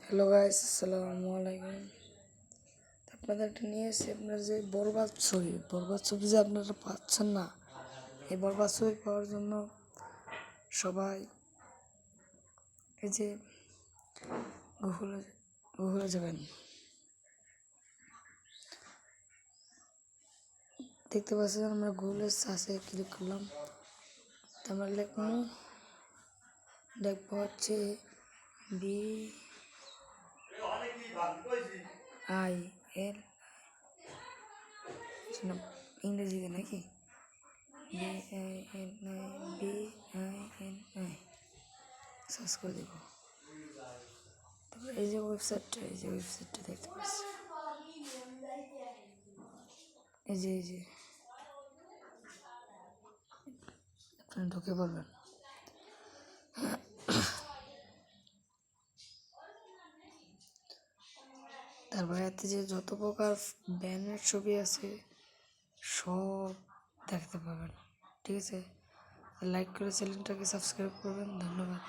Hello guys, আসসালামু আলাইকুম। আপনাদের একটা নিয়ে এসেছি আপনার যে বরবাদ ছবি যে আপনারা পাচ্ছেন না, এই বরবাদ ছবি পাওয়ার জন্য সবাই এই যে গুগলে যাবেন। দেখতে পাচ্ছেন আমরা গুগলের সার্চে ক্লিক করলাম, আমরা দেখবো হচ্ছে BIL ইংরেজিতে নাকি BINI সার্চ করে দেব। তারপর এই যে ওয়েবসাইটটা দেখতে পাচ্ছি, এই যে আপনি ঢুকে পড়বেন। তারপরে এতে যে যত প্রকার ব্যানের ছবি আছে সব দেখতে পাবেন। ঠিক আছে, লাইক করে চ্যানেলটাকে সাবস্ক্রাইব করবেন। ধন্যবাদ।